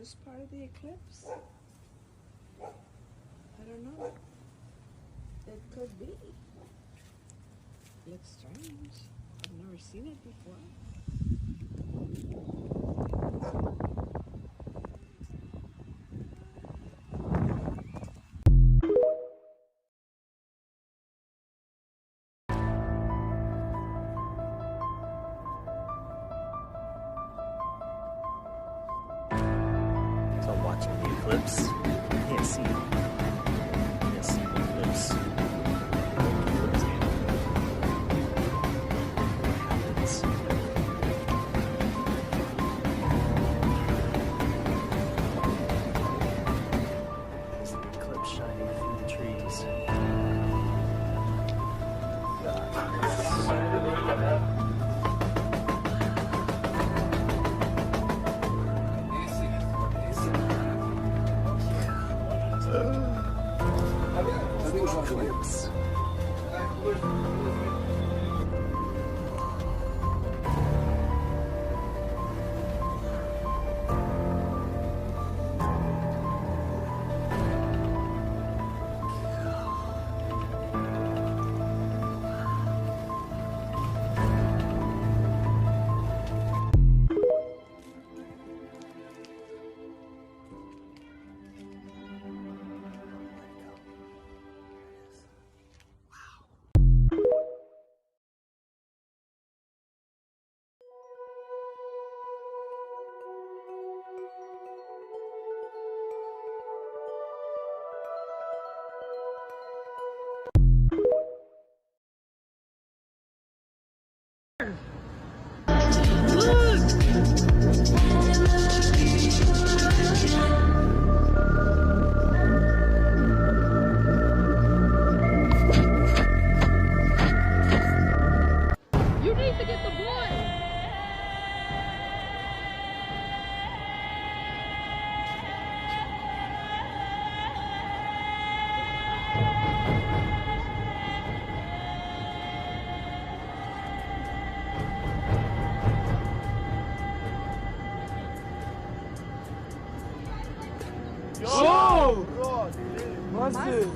this part of the eclipse? I don't know. It could be. Looks strange. I've never seen it before. So I'm watching the eclipse. I can't see it. I can't see the eclipse. There's the eclipse shining through the trees. Eclipse. Yo! Mustard!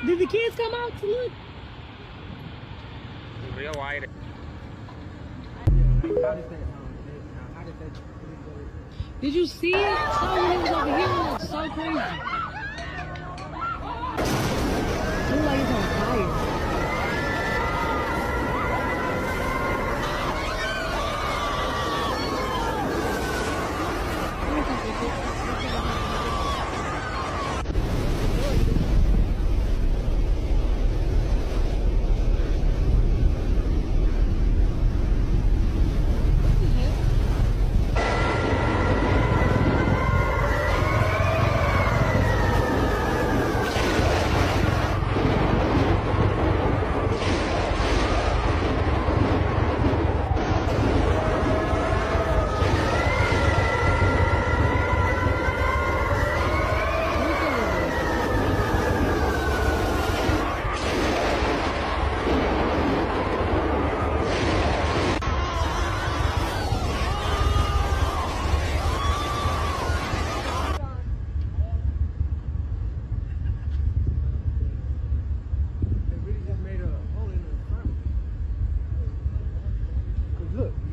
Did the kids come out to look? Real wide. Did you see it? Oh, when it was over here, it looked so crazy. It looked like it's on fire.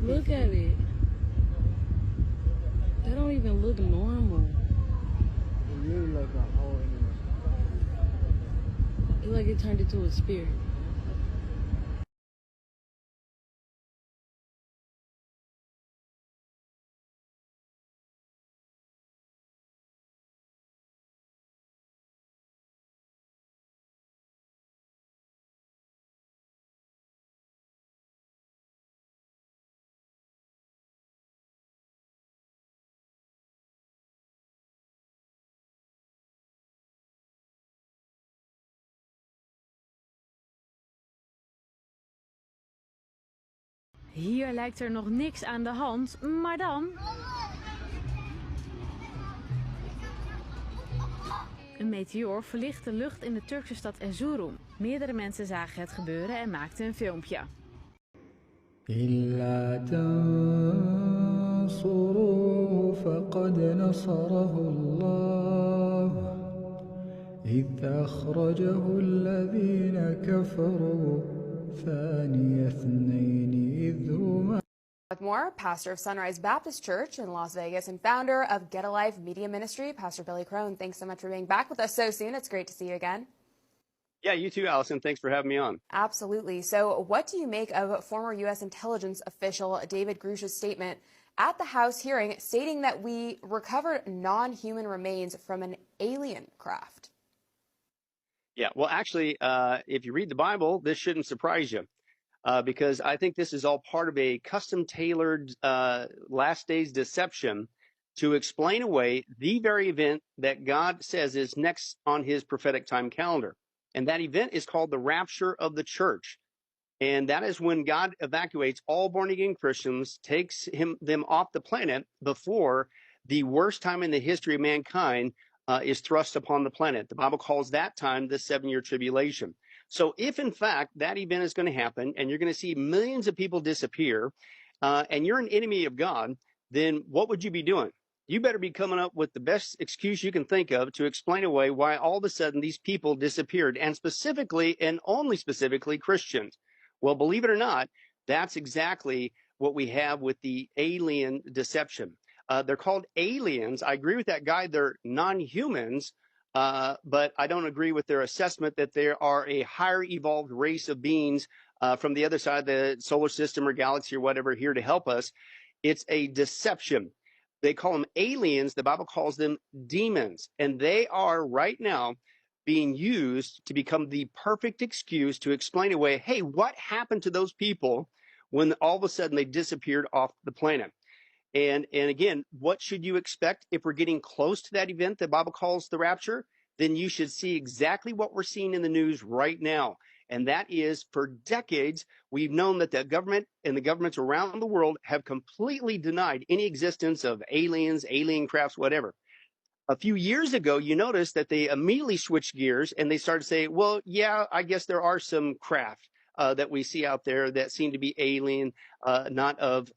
Look at it. That don't even look normal. It really look a hole in It look like it turned into a spirit. Hier lijkt er nog niks aan de hand, maar dan... Een meteoor verlicht de lucht in de Turkse stad Erzurum. Meerdere mensen zagen het gebeuren en maakten een filmpje. إلا تنصروا فقد نصره الله إذ أخرجه الذين كفروا ثاني اثنين إذ هما. With more, pastor of Sunrise Baptist Church in Las Vegas and founder of Get Alive Media Ministry, Pastor Billy Crone. Thanks so much for being back with us so soon. It's great to see you again. Yeah, you too, Allison. Thanks for having me on. Absolutely. So what do you make of former U.S. intelligence official David Grush's statement at the House hearing stating that we recovered non-human remains from an alien craft? Yeah, well, actually, if you read the Bible, this shouldn't surprise you because I think this is all part of a custom-tailored last days deception to explain away the very event that God says is next on his prophetic time calendar. And that event is called the rapture of the church. And that is when God evacuates all born-again Christians, takes them off the planet before the worst time in the history of mankind is thrust upon the planet. The Bible calls that time the 7-year tribulation. So if, in fact, that event is going to happen and you're going to see millions of people disappear and you're an enemy of God, then what would you be doing? You better be coming up with the best excuse you can think of to explain away why all of a sudden these people disappeared, and specifically and only specifically Christians. Well, believe it or not, that's exactly what we have with the alien deception. They're called aliens. I agree with that guy. They're non-humans, but I don't agree with their assessment that they are a higher evolved race of beings from the other side of the solar system or galaxy or whatever here to help us. It's a deception. They call them aliens. The Bible calls them demons. And they are right now being used to become the perfect excuse to explain away, hey, what happened to those people when all of a sudden they disappeared off the planet? And again, what should you expect if we're getting close to that event the Bible calls the rapture? Then you should see exactly what we're seeing in the news right now. And that is, for decades, we've known that the government and the governments around the world have completely denied any existence of aliens, alien crafts, whatever. A few years ago, you noticed that they immediately switched gears and they started to say, well, yeah, I guess there are some craft that we see out there that seem to be alien, not of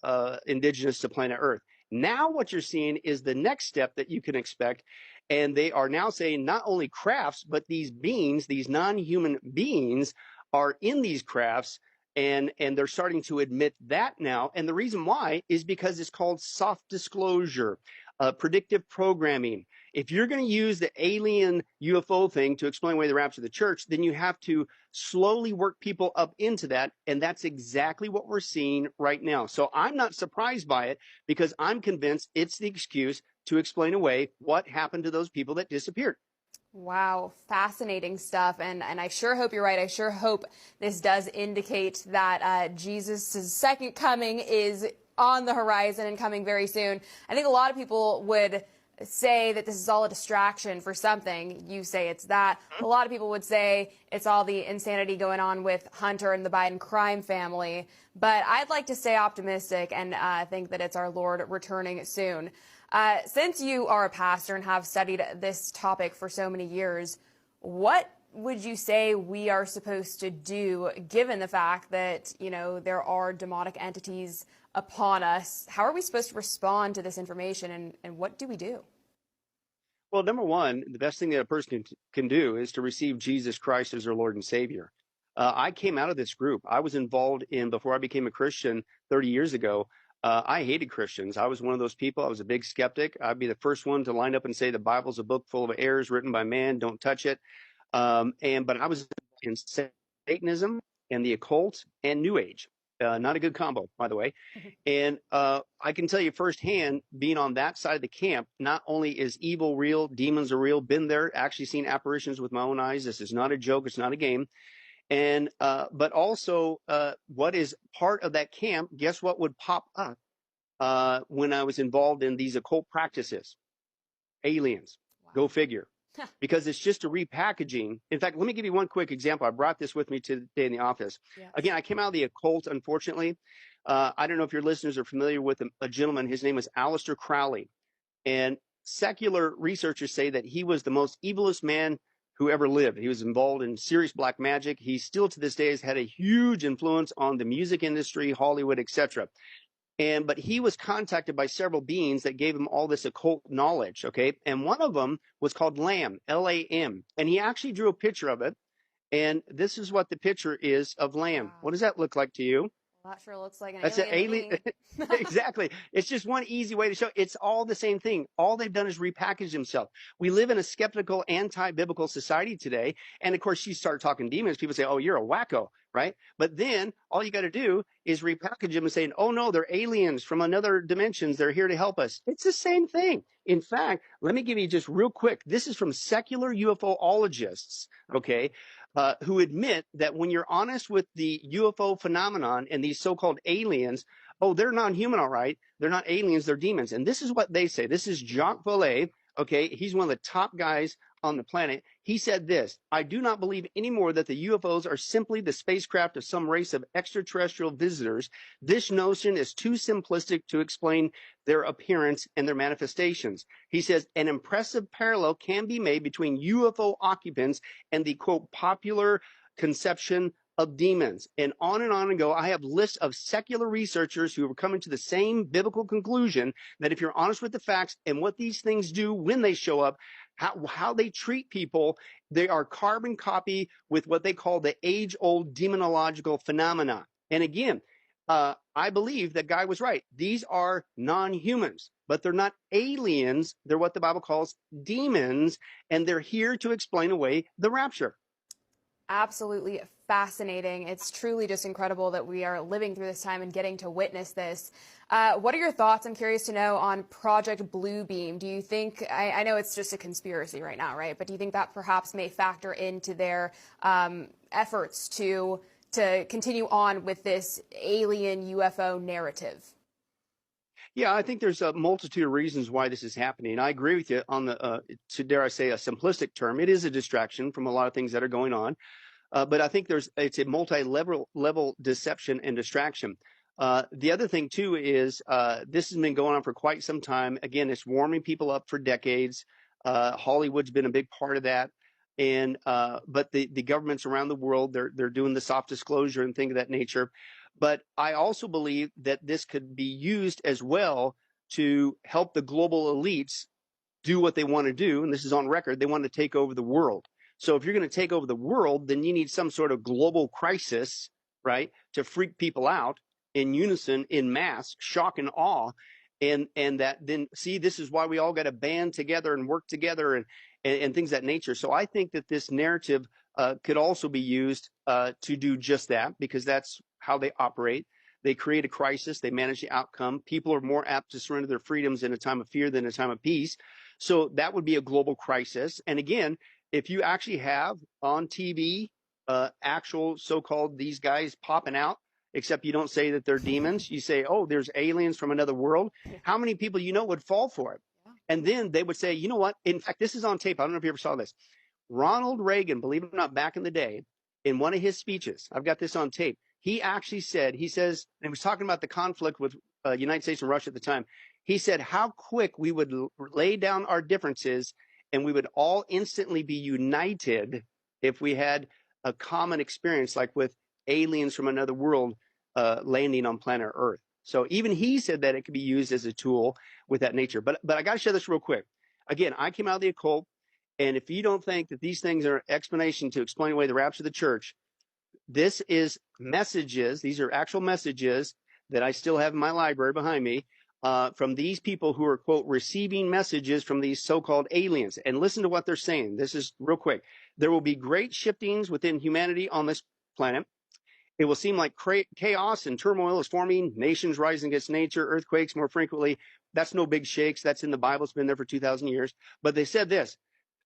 indigenous to planet Earth. Now what you're seeing is the next step that you can expect. And they are now saying not only crafts, but these beings, these non-human beings are in these crafts. And they're starting to admit that now. And the reason why is because it's called soft disclosure, predictive programming. If you're going to use the alien UFO thing to explain away the rapture of the church, then you have to slowly work people up into that. And that's exactly what we're seeing right now. So I'm not surprised by it because I'm convinced it's the excuse to explain away what happened to those people that disappeared. Wow, fascinating stuff. And I sure hope you're right. I sure hope this does indicate that Jesus' second coming is on the horizon and coming very soon. I think a lot of people would say that this is all a distraction for something. You say it's that. A lot of people would say it's all the insanity going on with Hunter and the Biden crime family. But I'd like to stay optimistic and think that it's our Lord returning soon. Since you are a pastor and have studied this topic for so many years, what would you say we are supposed to do given the fact that, you know, there are demonic entities upon us? How are we supposed to respond to this information, and what do we do? Well, number one, the best thing that a person can do is to receive Jesus Christ as their Lord and Savior. I came out of this group. I was involved in, before I became a Christian 30 years ago, I hated Christians. I was one of those people. I was a big skeptic. I'd be the first one to line up and say the Bible's a book full of errors written by man. Don't touch it. But I was in Satanism and the occult and New Age. Not a good combo, by the way. And I can tell you firsthand, being on that side of the camp, not only is evil real, demons are real, been there, actually seen apparitions with my own eyes. This is not a joke. It's not a game. And but also what is part of that camp, guess what would pop up when I was involved in these occult practices? Aliens. Wow. Go figure. Because it's just a repackaging. In fact, let me give you one quick example. I brought this with me today in the office. Yes. Again, I came out of the occult, unfortunately, I don't know if your listeners are familiar with a gentleman. His name was Aleister Crowley. And secular researchers say that he was the most evilest man who ever lived. He was involved in serious black magic. He still to this day has had a huge influence on the music industry, Hollywood, etc. But he was contacted by several beings that gave him all this occult knowledge. Okay. And one of them was called Lam, Lam. And he actually drew a picture of it. And this is what the picture is of Lam. Wow. What does that look like to you? That sure looks like an That's an alien to alien. me. Exactly. It's just one easy way to show it's all the same thing. All they've done is repackage themselves. We live in a skeptical, anti-biblical society today. And of course, you start talking demons, people say, oh, you're a wacko, right? But then all you got to do is repackage them and say, oh, no, they're aliens from another dimensions. They're here to help us. It's the same thing. In fact, let me give you just real quick. This is from secular UFOologists, okay? Who admit that when you're honest with the UFO phenomenon and these so-called aliens, oh, they're non-human, all right. They're not aliens, they're demons. And this is what they say. This is Jacques Vallée, okay? He's one of the top guys on the planet. He said this: I do not believe anymore that the UFOs are simply the spacecraft of some race of extraterrestrial visitors. This notion is too simplistic to explain their appearance and their manifestations. He says an impressive parallel can be made between UFO occupants and the, quote, popular conception of demons. And on and go. I have lists of secular researchers who are coming to the same biblical conclusion that if you're honest with the facts and what these things do when they show up, how they treat people, they are carbon copy with what they call the age-old demonological phenomena. And again, I believe that guy was right. These are non-humans, but they're not aliens. They're what the Bible calls demons, and they're here to explain away the rapture. Absolutely fascinating. It's truly just incredible that we are living through this time and getting to witness this. What are your thoughts? I'm curious to know on Project Bluebeam. Do you think, I know it's just a conspiracy right now, right? But do you think that perhaps may factor into their efforts to continue on with this alien UFO narrative? Yeah, I think there's a multitude of reasons why this is happening. I agree with you on the, to dare I say, a simplistic term. It is a distraction from a lot of things that are going on. But I think it's a multi-level deception and distraction. The other thing, too, is this has been going on for quite some time. Again, it's warming people up for decades. Hollywood's been a big part of that. But the governments around the world, they're doing the soft disclosure and things of that nature. But I also believe that this could be used as well to help the global elites do what they want to do. And this is on record. They want to take over the world. So if you're going to take over the world, then you need some sort of global crisis, right, to freak people out in unison, in mass, shock and awe. And that then, see, this is why we all got to band together and work together and things of that nature. So I think that this narrative could also be used to do just that, because that's how they operate. They create a crisis. They manage the outcome. People are more apt to surrender their freedoms in a time of fear than a time of peace. So that would be a global crisis. And again, if you actually have on TV actual so-called these guys popping out, except you don't say that they're demons, you say, oh, there's aliens from another world. How many people would fall for it? And then they would say, you know what? In fact, this is on tape. I don't know if you ever saw this. Ronald Reagan, believe it or not, back in the day, in one of his speeches, I've got this on tape. He actually said, he was talking about the conflict with United States and Russia at the time. He said how quick we would lay down our differences and we would all instantly be united if we had a common experience, like with aliens from another world landing on planet Earth. So even he said that it could be used as a tool with that nature. But I got to share this real quick. Again, I came out of the occult, and if you don't think that these things are an explanation to explain away the rapture of the church, this is messages. These are actual messages that I still have in my library behind me from these people who are, quote, receiving messages from these so-called aliens. And listen to what they're saying. This is real quick. There will be great shiftings within humanity on this planet. It will seem like chaos and turmoil is forming, nations rising against nature, earthquakes more frequently. That's no big shakes. That's in the Bible. It's been there for 2,000 years. But they said this: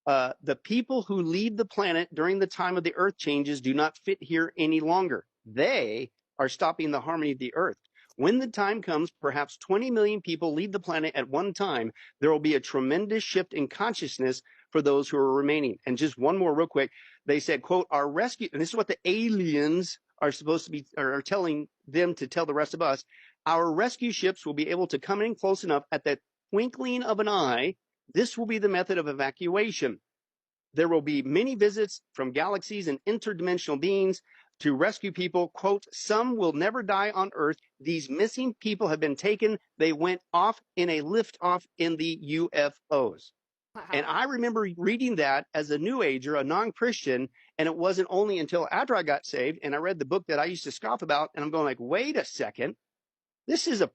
the people who leave the planet during the time of the earth changes do not fit here any longer. They are stopping the harmony of the earth. When the time comes, perhaps 20 million people leave the planet at one time. There will be a tremendous shift in consciousness for those who are remaining. And just one more real quick. They said, quote, our rescue, and this is what the aliens are supposed to be, or are telling them to tell the rest of us, our rescue ships will be able to come in close enough at the twinkling of an eye. This will be the method of evacuation. There will be many visits from galaxies and interdimensional beings to rescue people. Quote, some will never die on Earth. These missing people have been taken. They went off in a liftoff in the UFOs. Wow. And I remember reading that as a New Ager, a non-Christian, and it wasn't only until after I got saved and I read the book that I used to scoff about, and I'm going like, wait a second, this is a